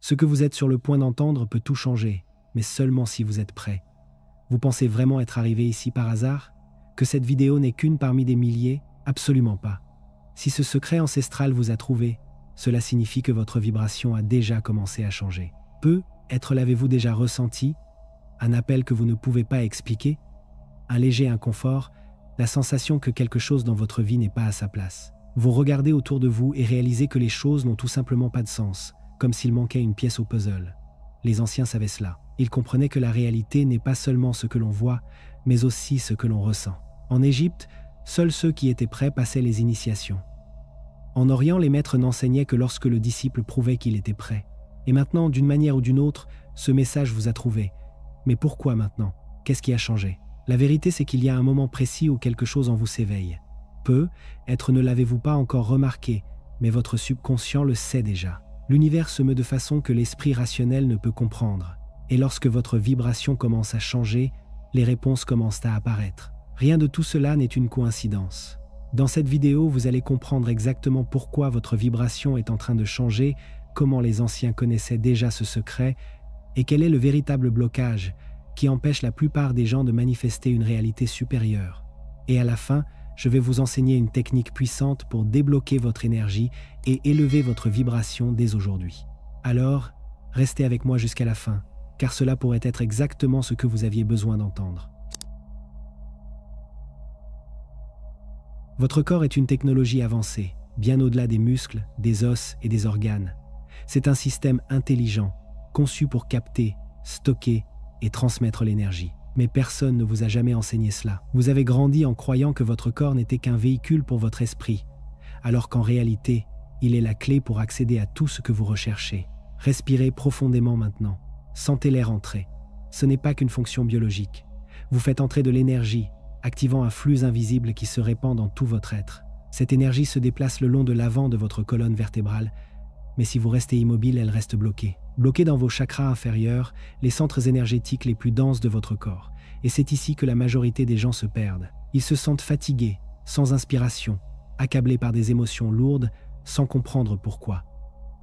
Ce que vous êtes sur le point d'entendre peut tout changer, mais seulement si vous êtes prêt. Vous pensez vraiment être arrivé ici par hasard? Que cette vidéo n'est qu'une parmi des milliers? Absolument pas. Si ce secret ancestral vous a trouvé, cela signifie que votre vibration a déjà commencé à changer. Peut-être l'avez-vous déjà ressenti? Un appel que vous ne pouvez pas expliquer? Un léger inconfort, la sensation que quelque chose dans votre vie n'est pas à sa place. Vous regardez autour de vous et réalisez que les choses n'ont tout simplement pas de sens, comme s'il manquait une pièce au puzzle. Les anciens savaient cela. Ils comprenaient que la réalité n'est pas seulement ce que l'on voit, mais aussi ce que l'on ressent. En Égypte, seuls ceux qui étaient prêts passaient les initiations. En Orient, les maîtres n'enseignaient que lorsque le disciple prouvait qu'il était prêt. Et maintenant, d'une manière ou d'une autre, ce message vous a trouvé. Mais pourquoi maintenant? Qu'est-ce qui a changé? La vérité, c'est qu'il y a un moment précis où quelque chose en vous s'éveille. Peut-être ne l'avez-vous pas encore remarqué, mais votre subconscient le sait déjà. L'univers se meut de façon que l'esprit rationnel ne peut comprendre. Et lorsque votre vibration commence à changer, les réponses commencent à apparaître. Rien de tout cela n'est une coïncidence. Dans cette vidéo, vous allez comprendre exactement pourquoi votre vibration est en train de changer, comment les anciens connaissaient déjà ce secret, et quel est le véritable blocage qui empêche la plupart des gens de manifester une réalité supérieure. Et à la fin, je vais vous enseigner une technique puissante pour débloquer votre énergie et élever votre vibration dès aujourd'hui. Alors, restez avec moi jusqu'à la fin, car cela pourrait être exactement ce que vous aviez besoin d'entendre. Votre corps est une technologie avancée, bien au-delà des muscles, des os et des organes. C'est un système intelligent, conçu pour capter, stocker et transmettre l'énergie. Mais personne ne vous a jamais enseigné cela. Vous avez grandi en croyant que votre corps n'était qu'un véhicule pour votre esprit, alors qu'en réalité, il est la clé pour accéder à tout ce que vous recherchez. Respirez profondément maintenant. Sentez l'air entrer. Ce n'est pas qu'une fonction biologique. Vous faites entrer de l'énergie, activant un flux invisible qui se répand dans tout votre être. Cette énergie se déplace le long de l'avant de votre colonne vertébrale, mais si vous restez immobile, elle reste bloquée. Bloquée dans vos chakras inférieurs, les centres énergétiques les plus denses de votre corps. Et c'est ici que la majorité des gens se perdent. Ils se sentent fatigués, sans inspiration, accablés par des émotions lourdes, sans comprendre pourquoi.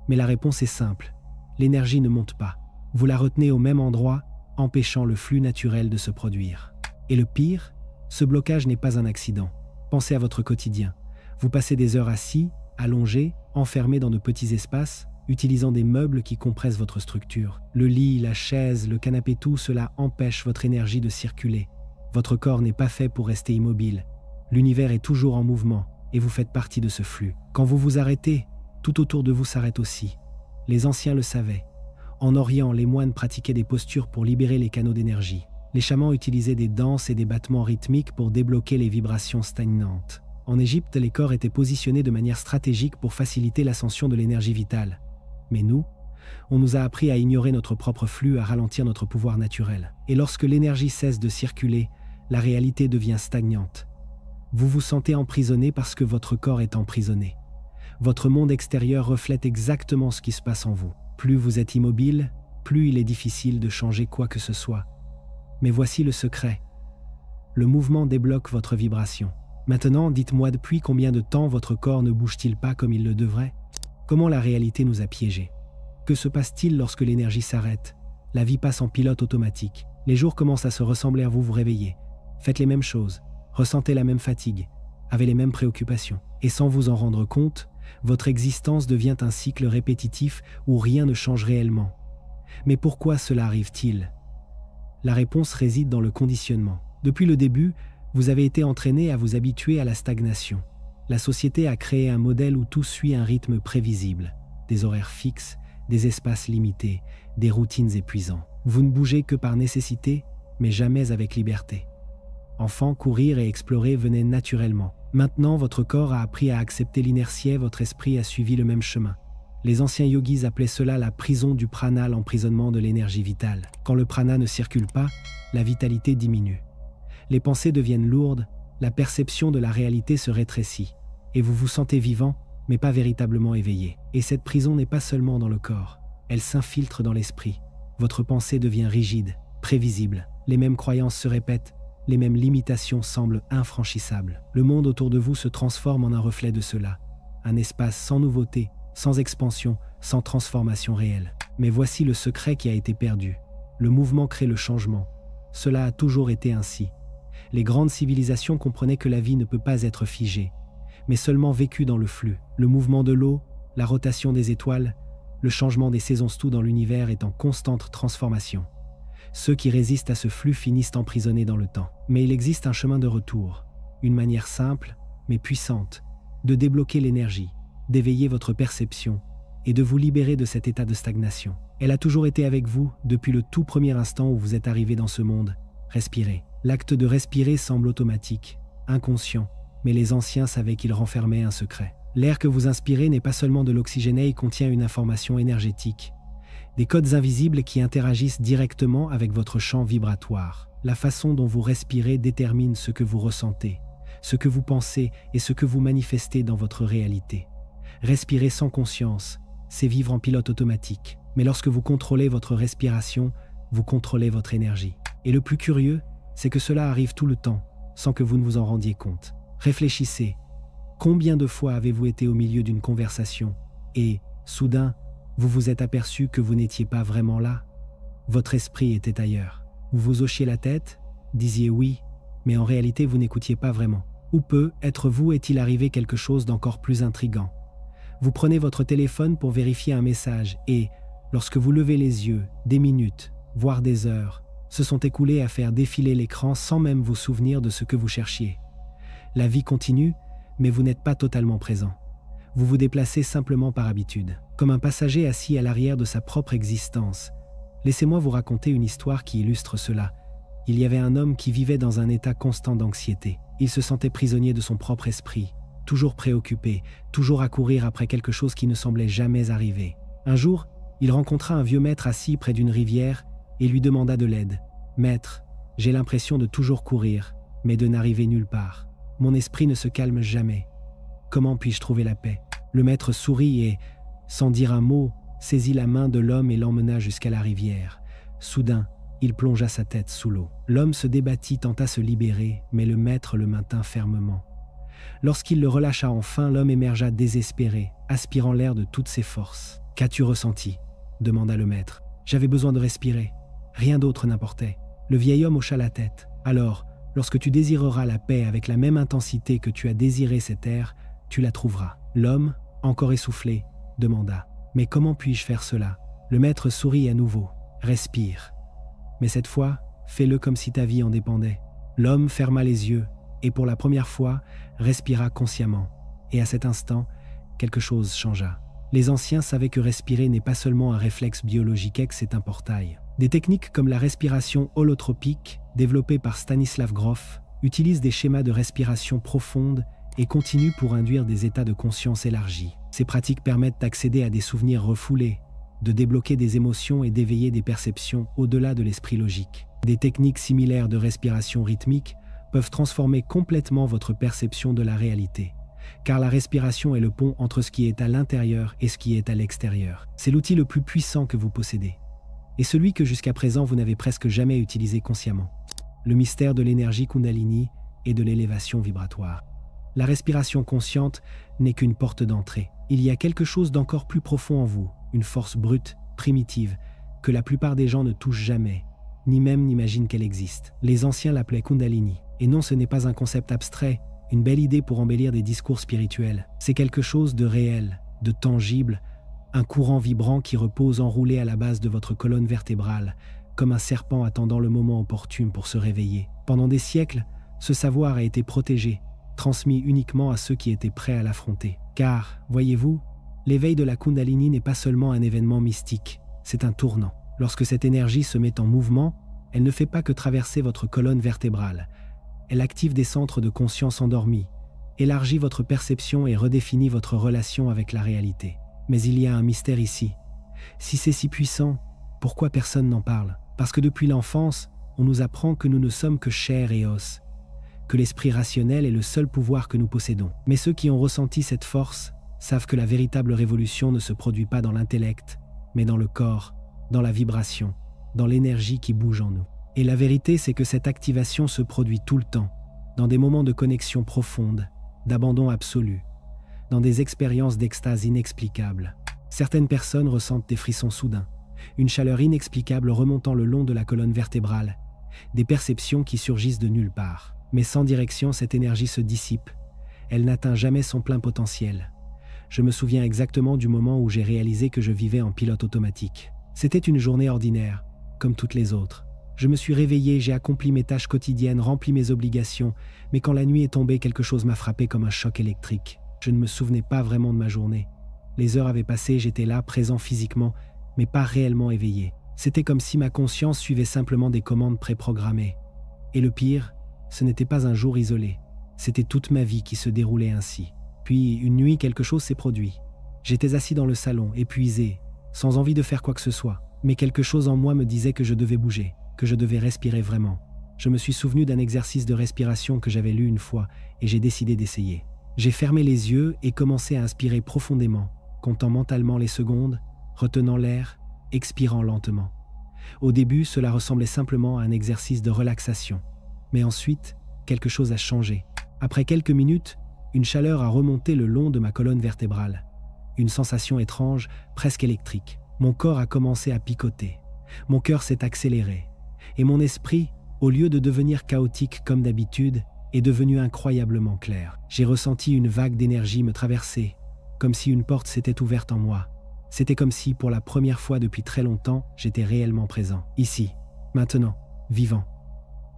Mais la réponse est simple. L'énergie ne monte pas. Vous la retenez au même endroit, empêchant le flux naturel de se produire. Et le pire, ce blocage n'est pas un accident. Pensez à votre quotidien. Vous passez des heures assis, allongés, enfermés dans de petits espaces, utilisant des meubles qui compressent votre structure. Le lit, la chaise, le canapé, tout cela empêche votre énergie de circuler. Votre corps n'est pas fait pour rester immobile. L'univers est toujours en mouvement et vous faites partie de ce flux. Quand vous vous arrêtez, tout autour de vous s'arrête aussi. Les anciens le savaient. En Orient, les moines pratiquaient des postures pour libérer les canaux d'énergie. Les chamans utilisaient des danses et des battements rythmiques pour débloquer les vibrations stagnantes. En Égypte, les corps étaient positionnés de manière stratégique pour faciliter l'ascension de l'énergie vitale. Mais nous, on nous a appris à ignorer notre propre flux, à ralentir notre pouvoir naturel. Et lorsque l'énergie cesse de circuler, la réalité devient stagnante. Vous vous sentez emprisonné parce que votre corps est emprisonné. Votre monde extérieur reflète exactement ce qui se passe en vous. Plus vous êtes immobile, plus il est difficile de changer quoi que ce soit. Mais voici le secret. Le mouvement débloque votre vibration. Maintenant, dites-moi depuis combien de temps votre corps ne bouge-t-il pas comme il le devrait? Comment la réalité nous a piégés? Que se passe-t-il lorsque l'énergie s'arrête? La vie passe en pilote automatique. Les jours commencent à se ressembler à vous, vous réveillez. Faites les mêmes choses, ressentez la même fatigue, avez les mêmes préoccupations. Et sans vous en rendre compte, votre existence devient un cycle répétitif où rien ne change réellement. Mais pourquoi cela arrive-t-il? La réponse réside dans le conditionnement. Depuis le début, vous avez été entraîné à vous habituer à la stagnation. La société a créé un modèle où tout suit un rythme prévisible, des horaires fixes, des espaces limités, des routines épuisants. Vous ne bougez que par nécessité, mais jamais avec liberté. Enfant, courir et explorer venait naturellement. Maintenant, votre corps a appris à accepter l'inertie, votre esprit a suivi le même chemin. Les anciens yogis appelaient cela la prison du prana, l'emprisonnement de l'énergie vitale. Quand le prana ne circule pas, la vitalité diminue. Les pensées deviennent lourdes, la perception de la réalité se rétrécit, et vous vous sentez vivant, mais pas véritablement éveillé. Et cette prison n'est pas seulement dans le corps, elle s'infiltre dans l'esprit. Votre pensée devient rigide, prévisible, les mêmes croyances se répètent, les mêmes limitations semblent infranchissables. Le monde autour de vous se transforme en un reflet de cela, un espace sans nouveauté, sans expansion, sans transformation réelle. Mais voici le secret qui a été perdu. Le mouvement crée le changement. Cela a toujours été ainsi. Les grandes civilisations comprenaient que la vie ne peut pas être figée, mais seulement vécue dans le flux. Le mouvement de l'eau, la rotation des étoiles, le changement des saisons, tout dans l'univers est en constante transformation. Ceux qui résistent à ce flux finissent emprisonnés dans le temps. Mais il existe un chemin de retour, une manière simple, mais puissante, de débloquer l'énergie, d'éveiller votre perception et de vous libérer de cet état de stagnation. Elle a toujours été avec vous depuis le tout premier instant où vous êtes arrivé dans ce monde. Respirez. L'acte de respirer semble automatique, inconscient, mais les anciens savaient qu'il renfermait un secret. L'air que vous inspirez n'est pas seulement de l'oxygène, il contient une information énergétique, des codes invisibles qui interagissent directement avec votre champ vibratoire. La façon dont vous respirez détermine ce que vous ressentez, ce que vous pensez et ce que vous manifestez dans votre réalité. Respirer sans conscience, c'est vivre en pilote automatique. Mais lorsque vous contrôlez votre respiration, vous contrôlez votre énergie. Et le plus curieux, c'est que cela arrive tout le temps, sans que vous ne vous en rendiez compte. Réfléchissez. Combien de fois avez-vous été au milieu d'une conversation et, soudain, vous vous êtes aperçu que vous n'étiez pas vraiment là? Votre esprit était ailleurs. Vous vous hochiez la tête, disiez oui, mais en réalité vous n'écoutiez pas vraiment. Ou peut-être est-il arrivé quelque chose d'encore plus intriguant. Vous prenez votre téléphone pour vérifier un message et, lorsque vous levez les yeux, des minutes, voire des heures, se sont écoulées à faire défiler l'écran sans même vous souvenir de ce que vous cherchiez. La vie continue, mais vous n'êtes pas totalement présent. Vous vous déplacez simplement par habitude, comme un passager assis à l'arrière de sa propre existence. Laissez-moi vous raconter une histoire qui illustre cela. Il y avait un homme qui vivait dans un état constant d'anxiété. Il se sentait prisonnier de son propre esprit, toujours préoccupé, toujours à courir après quelque chose qui ne semblait jamais arriver. Un jour, il rencontra un vieux maître assis près d'une rivière et lui demanda de l'aide. « Maître, j'ai l'impression de toujours courir, mais de n'arriver nulle part. Mon esprit ne se calme jamais. Comment puis-je trouver la paix ?» Le maître sourit et, sans dire un mot, saisit la main de l'homme et l'emmena jusqu'à la rivière. Soudain, il plongea sa tête sous l'eau. L'homme se débattit, tenta se libérer, mais le maître le maintint fermement. Lorsqu'il le relâcha enfin, l'homme émergea désespéré, aspirant l'air de toutes ses forces. « Qu'as-tu ressenti ?» demanda le maître. « J'avais besoin de respirer. Rien d'autre n'importait. » Le vieil homme hocha la tête. « Alors, lorsque tu désireras la paix avec la même intensité que tu as désiré cet air, tu la trouveras. » L'homme, encore essoufflé, demanda. « Mais comment puis-je faire cela ?» Le maître sourit à nouveau. « Respire. Mais cette fois, fais-le comme si ta vie en dépendait. » L'homme ferma les yeux et pour la première fois, respira consciemment. Et à cet instant, quelque chose changea. Les anciens savaient que respirer n'est pas seulement un réflexe biologique, c'est un portail. Des techniques comme la respiration holotropique, développée par Stanislav Grof, utilisent des schémas de respiration profonde et continue pour induire des états de conscience élargis. Ces pratiques permettent d'accéder à des souvenirs refoulés, de débloquer des émotions et d'éveiller des perceptions au-delà de l'esprit logique. Des techniques similaires de respiration rythmique peuvent transformer complètement votre perception de la réalité, car la respiration est le pont entre ce qui est à l'intérieur et ce qui est à l'extérieur. C'est l'outil le plus puissant que vous possédez, et celui que jusqu'à présent vous n'avez presque jamais utilisé consciemment. Le mystère de l'énergie Kundalini et de l'élévation vibratoire. La respiration consciente n'est qu'une porte d'entrée. Il y a quelque chose d'encore plus profond en vous, une force brute, primitive, que la plupart des gens ne touchent jamais, ni même n'imaginent qu'elle existe. Les anciens l'appelaient Kundalini. Et non, ce n'est pas un concept abstrait, une belle idée pour embellir des discours spirituels. C'est quelque chose de réel, de tangible, un courant vibrant qui repose enroulé à la base de votre colonne vertébrale, comme un serpent attendant le moment opportun pour se réveiller. Pendant des siècles, ce savoir a été protégé, transmis uniquement à ceux qui étaient prêts à l'affronter. Car, voyez-vous, l'éveil de la Kundalini n'est pas seulement un événement mystique, c'est un tournant. Lorsque cette énergie se met en mouvement, elle ne fait pas que traverser votre colonne vertébrale. Elle active des centres de conscience endormis, élargit votre perception et redéfinit votre relation avec la réalité. Mais il y a un mystère ici. Si c'est si puissant, pourquoi personne n'en parle? Parce que depuis l'enfance, on nous apprend que nous ne sommes que chair et os, que l'esprit rationnel est le seul pouvoir que nous possédons. Mais ceux qui ont ressenti cette force savent que la véritable révolution ne se produit pas dans l'intellect, mais dans le corps, dans la vibration, dans l'énergie qui bouge en nous. Et la vérité, c'est que cette activation se produit tout le temps, dans des moments de connexion profonde, d'abandon absolu, dans des expériences d'extase inexplicables. Certaines personnes ressentent des frissons soudains, Une chaleur inexplicable remontant le long de la colonne vertébrale. Des perceptions qui surgissent de nulle part. Mais sans direction, cette énergie se dissipe. Elle n'atteint jamais son plein potentiel. Je me souviens exactement du moment où j'ai réalisé que je vivais en pilote automatique. C'était une journée ordinaire, comme toutes les autres. Je me suis réveillé, j'ai accompli mes tâches quotidiennes, rempli mes obligations, mais quand la nuit est tombée, quelque chose m'a frappé comme un choc électrique. Je ne me souvenais pas vraiment de ma journée. Les heures avaient passé, j'étais là, présent physiquement, mais pas réellement éveillé. C'était comme si ma conscience suivait simplement des commandes préprogrammées. Et le pire, ce n'était pas un jour isolé. C'était toute ma vie qui se déroulait ainsi. Puis, une nuit, quelque chose s'est produit. J'étais assis dans le salon, épuisé, sans envie de faire quoi que ce soit. Mais quelque chose en moi me disait que je devais bouger, que je devais respirer vraiment. Je me suis souvenu d'un exercice de respiration que j'avais lu une fois et j'ai décidé d'essayer. J'ai fermé les yeux et commencé à inspirer profondément, comptant mentalement les secondes, retenant l'air, expirant lentement. Au début, cela ressemblait simplement à un exercice de relaxation. Mais ensuite, quelque chose a changé. Après quelques minutes, une chaleur a remonté le long de ma colonne vertébrale. Une sensation étrange, presque électrique. Mon corps a commencé à picoter. Mon cœur s'est accéléré. Et mon esprit, au lieu de devenir chaotique comme d'habitude, est devenu incroyablement clair. J'ai ressenti une vague d'énergie me traverser, comme si une porte s'était ouverte en moi. C'était comme si, pour la première fois depuis très longtemps, j'étais réellement présent. Ici, maintenant, vivant.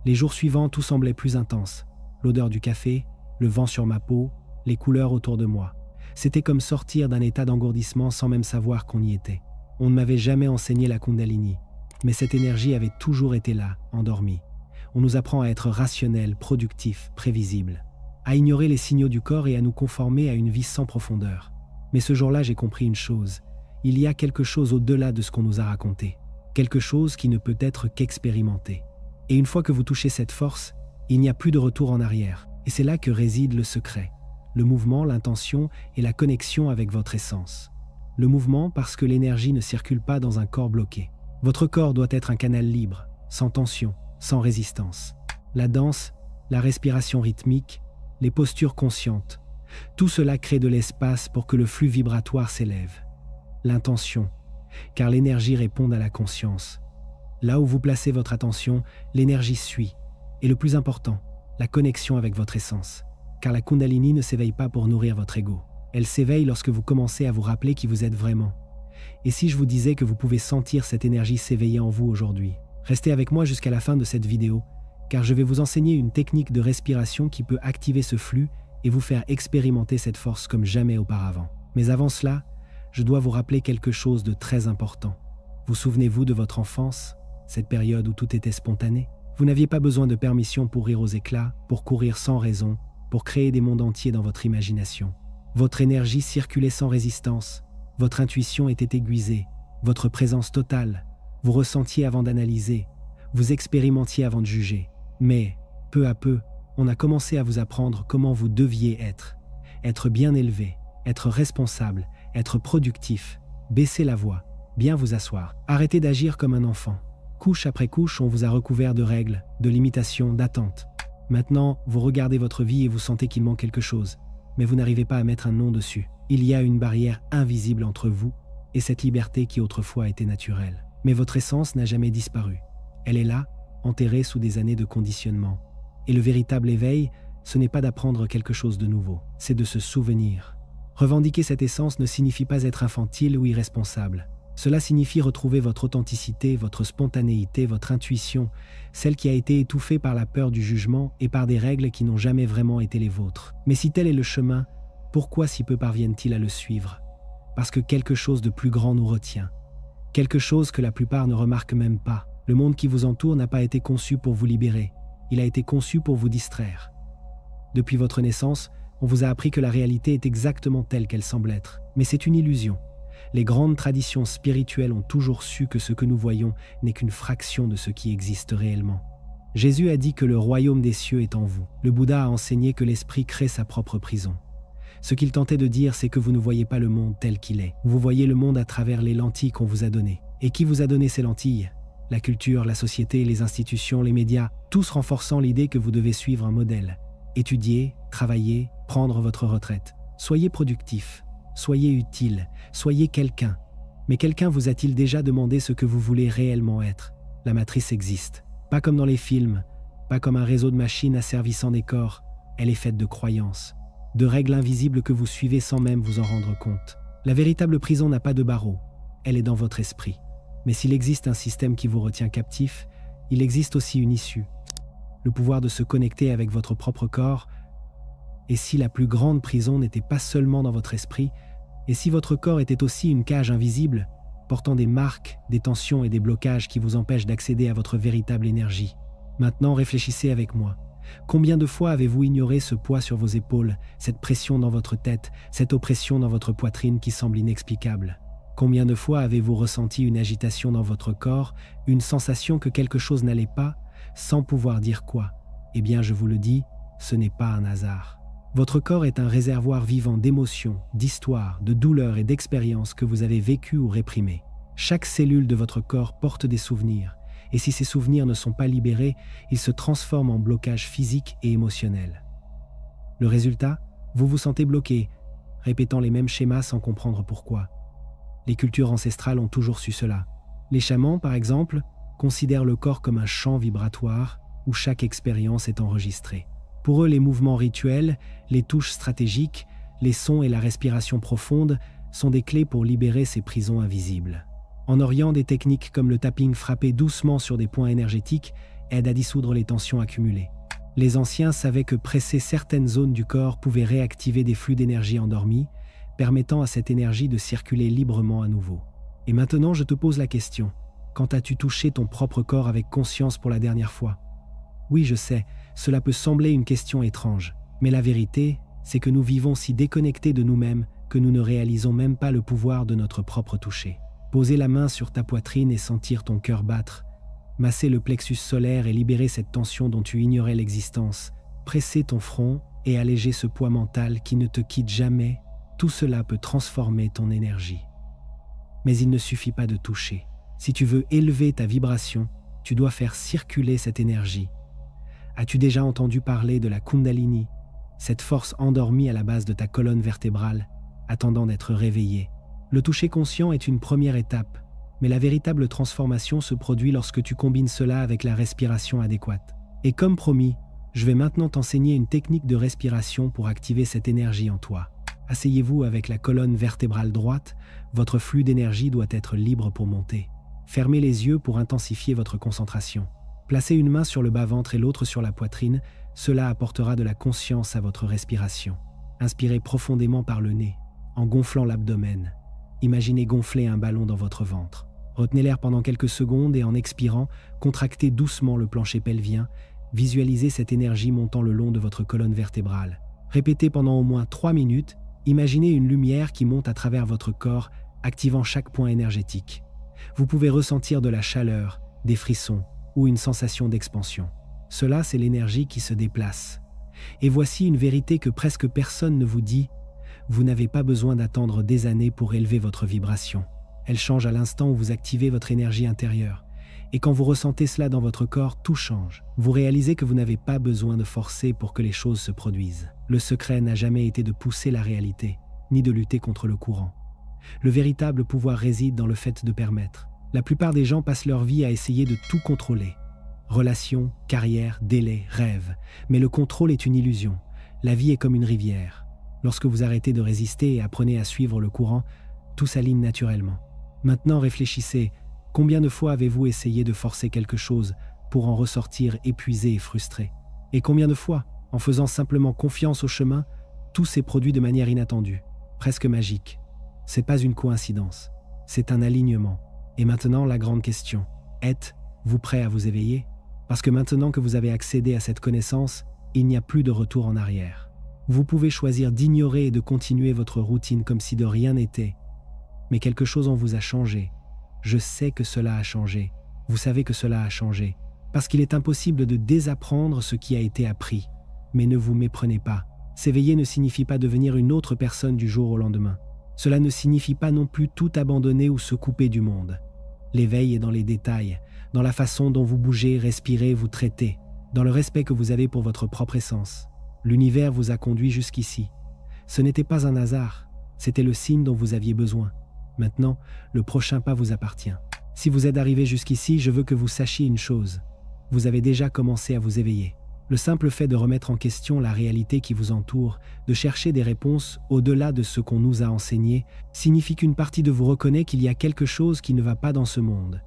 Les jours suivants, tout semblait plus intense. L'odeur du café, le vent sur ma peau, les couleurs autour de moi. C'était comme sortir d'un état d'engourdissement sans même savoir qu'on y était. On ne m'avait jamais enseigné la Kundalini, mais cette énergie avait toujours été là, endormie. On nous apprend à être rationnel, productif, prévisible, à ignorer les signaux du corps et à nous conformer à une vie sans profondeur. Mais ce jour-là, j'ai compris une chose. Il y a quelque chose au-delà de ce qu'on nous a raconté. Quelque chose qui ne peut être qu'expérimenté. Et une fois que vous touchez cette force, il n'y a plus de retour en arrière. Et c'est là que réside le secret. Le mouvement, l'intention et la connexion avec votre essence. Le mouvement parce que l'énergie ne circule pas dans un corps bloqué. Votre corps doit être un canal libre, sans tension, sans résistance. La danse, la respiration rythmique, les postures conscientes, tout cela crée de l'espace pour que le flux vibratoire s'élève. L'intention, car l'énergie répond à la conscience. Là où vous placez votre attention, l'énergie suit. Et le plus important, la connexion avec votre essence. Car la Kundalini ne s'éveille pas pour nourrir votre ego. Elle s'éveille lorsque vous commencez à vous rappeler qui vous êtes vraiment. Et si je vous disais que vous pouvez sentir cette énergie s'éveiller en vous aujourd'hui? Restez avec moi jusqu'à la fin de cette vidéo, car je vais vous enseigner une technique de respiration qui peut activer ce flux et vous faire expérimenter cette force comme jamais auparavant. Mais avant cela, je dois vous rappeler quelque chose de très important. Vous souvenez-vous de votre enfance, cette période où tout était spontané? Vous n'aviez pas besoin de permission pour rire aux éclats, pour courir sans raison, pour créer des mondes entiers dans votre imagination. Votre énergie circulait sans résistance, votre intuition était aiguisée, votre présence totale. Vous ressentiez avant d'analyser, vous expérimentiez avant de juger. Mais, peu à peu, on a commencé à vous apprendre comment vous deviez être. Être bien élevé, être responsable, être productif, baisser la voix, bien vous asseoir. Arrêtez d'agir comme un enfant. Couche après couche, on vous a recouvert de règles, de limitations, d'attentes. Maintenant, vous regardez votre vie et vous sentez qu'il manque quelque chose, mais vous n'arrivez pas à mettre un nom dessus. Il y a une barrière invisible entre vous et cette liberté qui autrefois était naturelle. Mais votre essence n'a jamais disparu. Elle est là, enterrée sous des années de conditionnement. Et le véritable éveil, ce n'est pas d'apprendre quelque chose de nouveau, c'est de se souvenir. Revendiquer cette essence ne signifie pas être infantile ou irresponsable. Cela signifie retrouver votre authenticité, votre spontanéité, votre intuition, celle qui a été étouffée par la peur du jugement et par des règles qui n'ont jamais vraiment été les vôtres. Mais si tel est le chemin, pourquoi si peu parviennent-ils à le suivre? Parce que quelque chose de plus grand nous retient. Quelque chose que la plupart ne remarquent même pas. Le monde qui vous entoure n'a pas été conçu pour vous libérer. Il a été conçu pour vous distraire. Depuis votre naissance, on vous a appris que la réalité est exactement telle qu'elle semble être. Mais c'est une illusion. Les grandes traditions spirituelles ont toujours su que ce que nous voyons n'est qu'une fraction de ce qui existe réellement. Jésus a dit que le royaume des cieux est en vous. Le Bouddha a enseigné que l'esprit crée sa propre prison. Ce qu'il tentait de dire, c'est que vous ne voyez pas le monde tel qu'il est. Vous voyez le monde à travers les lentilles qu'on vous a données. Et qui vous a donné ces lentilles? La culture, la société, les institutions, les médias, tous renforçant l'idée que vous devez suivre un modèle. Étudier, travailler, prendre votre retraite. Soyez productif. Soyez utile, soyez quelqu'un. Mais quelqu'un vous a-t-il déjà demandé ce que vous voulez réellement être? La matrice existe. Pas comme dans les films, pas comme un réseau de machines asservissant des corps. Elle est faite de croyances, de règles invisibles que vous suivez sans même vous en rendre compte. La véritable prison n'a pas de barreaux, elle est dans votre esprit. Mais s'il existe un système qui vous retient captif, il existe aussi une issue. Le pouvoir de se connecter avec votre propre corps. Et si la plus grande prison n'était pas seulement dans votre esprit, et si votre corps était aussi une cage invisible, portant des marques, des tensions et des blocages qui vous empêchent d'accéder à votre véritable énergie. Maintenant, réfléchissez avec moi. Combien de fois avez-vous ignoré ce poids sur vos épaules, cette pression dans votre tête, cette oppression dans votre poitrine qui semble inexplicable? Combien de fois avez-vous ressenti une agitation dans votre corps, une sensation que quelque chose n'allait pas, sans pouvoir dire quoi? Eh bien, je vous le dis, ce n'est pas un hasard. Votre corps est un réservoir vivant d'émotions, d'histoires, de douleurs et d'expériences que vous avez vécues ou réprimées. Chaque cellule de votre corps porte des souvenirs, et si ces souvenirs ne sont pas libérés, ils se transforment en blocage physique et émotionnel. Le résultat, vous vous sentez bloqué, répétant les mêmes schémas sans comprendre pourquoi. Les cultures ancestrales ont toujours su cela. Les chamans, par exemple, considèrent le corps comme un champ vibratoire où chaque expérience est enregistrée. Pour eux, les mouvements rituels, les touches stratégiques, les sons et la respiration profonde sont des clés pour libérer ces prisons invisibles. En Orient, des techniques comme le tapping frappé doucement sur des points énergétiques aident à dissoudre les tensions accumulées. Les anciens savaient que presser certaines zones du corps pouvait réactiver des flux d'énergie endormis, permettant à cette énergie de circuler librement à nouveau. Et maintenant, je te pose la question. Quand as-tu touché ton propre corps avec conscience pour la dernière fois? Oui, je sais, cela peut sembler une question étrange, mais la vérité, c'est que nous vivons si déconnectés de nous-mêmes que nous ne réalisons même pas le pouvoir de notre propre toucher. Poser la main sur ta poitrine et sentir ton cœur battre, masser le plexus solaire et libérer cette tension dont tu ignorais l'existence, presser ton front et alléger ce poids mental qui ne te quitte jamais, tout cela peut transformer ton énergie. Mais il ne suffit pas de toucher. Si tu veux élever ta vibration, tu dois faire circuler cette énergie. As-tu déjà entendu parler de la Kundalini, cette force endormie à la base de ta colonne vertébrale, attendant d'être réveillée? Le toucher conscient est une première étape, mais la véritable transformation se produit lorsque tu combines cela avec la respiration adéquate. Et comme promis, je vais maintenant t'enseigner une technique de respiration pour activer cette énergie en toi. Asseyez-vous avec la colonne vertébrale droite, votre flux d'énergie doit être libre pour monter. Fermez les yeux pour intensifier votre concentration. Placez une main sur le bas-ventre et l'autre sur la poitrine, cela apportera de la conscience à votre respiration. Inspirez profondément par le nez, en gonflant l'abdomen. Imaginez gonfler un ballon dans votre ventre. Retenez l'air pendant quelques secondes et en expirant, contractez doucement le plancher pelvien. Visualisez cette énergie montant le long de votre colonne vertébrale. Répétez pendant au moins 3 minutes. Imaginez une lumière qui monte à travers votre corps, activant chaque point énergétique. Vous pouvez ressentir de la chaleur, des frissons ou une sensation d'expansion. Cela, c'est l'énergie qui se déplace. Et voici une vérité que presque personne ne vous dit. Vous n'avez pas besoin d'attendre des années pour élever votre vibration. Elle change à l'instant où vous activez votre énergie intérieure. Et quand vous ressentez cela dans votre corps, tout change. Vous réalisez que vous n'avez pas besoin de forcer pour que les choses se produisent. Le secret n'a jamais été de pousser la réalité, ni de lutter contre le courant. Le véritable pouvoir réside dans le fait de permettre. La plupart des gens passent leur vie à essayer de tout contrôler. Relations, carrière, délais, rêves. Mais le contrôle est une illusion. La vie est comme une rivière. Lorsque vous arrêtez de résister et apprenez à suivre le courant, tout s'aligne naturellement. Maintenant réfléchissez, combien de fois avez-vous essayé de forcer quelque chose pour en ressortir épuisé et frustré? Et combien de fois, en faisant simplement confiance au chemin, tout s'est produit de manière inattendue, presque magique? C'est pas une coïncidence, c'est un alignement. Et maintenant, la grande question, êtes-vous prêt à vous éveiller? Parce que maintenant que vous avez accédé à cette connaissance, il n'y a plus de retour en arrière. Vous pouvez choisir d'ignorer et de continuer votre routine comme si de rien n'était. Mais quelque chose en vous a changé. Je sais que cela a changé. Vous savez que cela a changé. Parce qu'il est impossible de désapprendre ce qui a été appris. Mais ne vous méprenez pas. S'éveiller ne signifie pas devenir une autre personne du jour au lendemain. Cela ne signifie pas non plus tout abandonner ou se couper du monde. L'éveil est dans les détails, dans la façon dont vous bougez, respirez, vous traitez, dans le respect que vous avez pour votre propre essence. L'univers vous a conduit jusqu'ici. Ce n'était pas un hasard, c'était le signe dont vous aviez besoin. Maintenant, le prochain pas vous appartient. Si vous êtes arrivé jusqu'ici, je veux que vous sachiez une chose. Vous avez déjà commencé à vous éveiller. Le simple fait de remettre en question la réalité qui vous entoure, de chercher des réponses au-delà de ce qu'on nous a enseigné, signifie qu'une partie de vous reconnaît qu'il y a quelque chose qui ne va pas dans ce monde.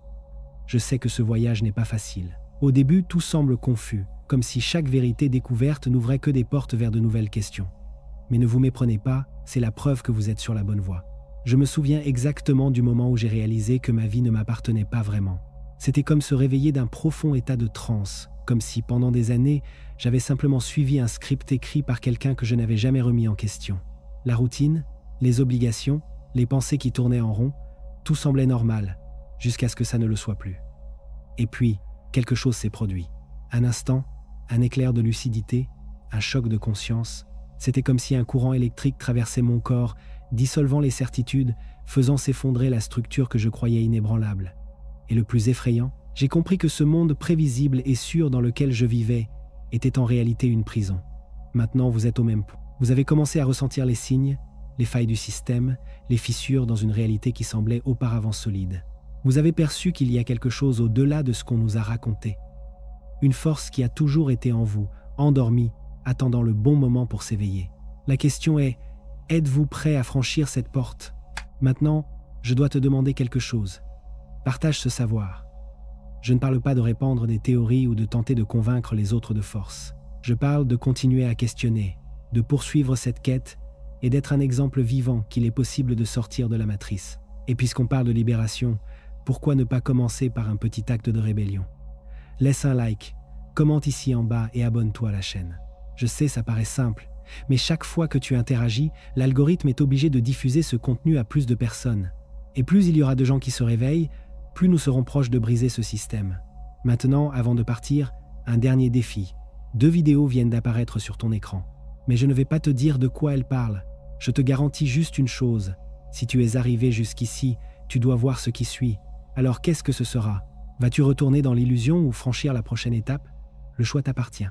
Je sais que ce voyage n'est pas facile. Au début, tout semble confus, comme si chaque vérité découverte n'ouvrait que des portes vers de nouvelles questions. Mais ne vous méprenez pas, c'est la preuve que vous êtes sur la bonne voie. Je me souviens exactement du moment où j'ai réalisé que ma vie ne m'appartenait pas vraiment. C'était comme se réveiller d'un profond état de transe, comme si pendant des années, j'avais simplement suivi un script écrit par quelqu'un que je n'avais jamais remis en question. La routine, les obligations, les pensées qui tournaient en rond, tout semblait normal, jusqu'à ce que ça ne le soit plus. Et puis, quelque chose s'est produit. Un instant, un éclair de lucidité, un choc de conscience. C'était comme si un courant électrique traversait mon corps, dissolvant les certitudes, faisant s'effondrer la structure que je croyais inébranlable. Et le plus effrayant, j'ai compris que ce monde prévisible et sûr dans lequel je vivais était en réalité une prison. Maintenant, vous êtes au même point. Vous avez commencé à ressentir les signes, les failles du système, les fissures dans une réalité qui semblait auparavant solide. Vous avez perçu qu'il y a quelque chose au-delà de ce qu'on nous a raconté. Une force qui a toujours été en vous, endormie, attendant le bon moment pour s'éveiller. La question est, êtes-vous prêt à franchir cette porte? Maintenant, je dois te demander quelque chose. Partage ce savoir. Je ne parle pas de répandre des théories ou de tenter de convaincre les autres de force. Je parle de continuer à questionner, de poursuivre cette quête et d'être un exemple vivant qu'il est possible de sortir de la matrice. Et puisqu'on parle de libération, pourquoi ne pas commencer par un petit acte de rébellion? Laisse un like, commente ici en bas et abonne-toi à la chaîne. Je sais, ça paraît simple, mais chaque fois que tu interagis, l'algorithme est obligé de diffuser ce contenu à plus de personnes. Et plus il y aura de gens qui se réveillent, plus nous serons proches de briser ce système. Maintenant, avant de partir, un dernier défi. 2 vidéos viennent d'apparaître sur ton écran. Mais je ne vais pas te dire de quoi elles parlent. Je te garantis juste une chose. Si tu es arrivé jusqu'ici, tu dois voir ce qui suit. Alors qu'est-ce que ce sera? Vas-tu retourner dans l'illusion ou franchir la prochaine étape? Le choix t'appartient.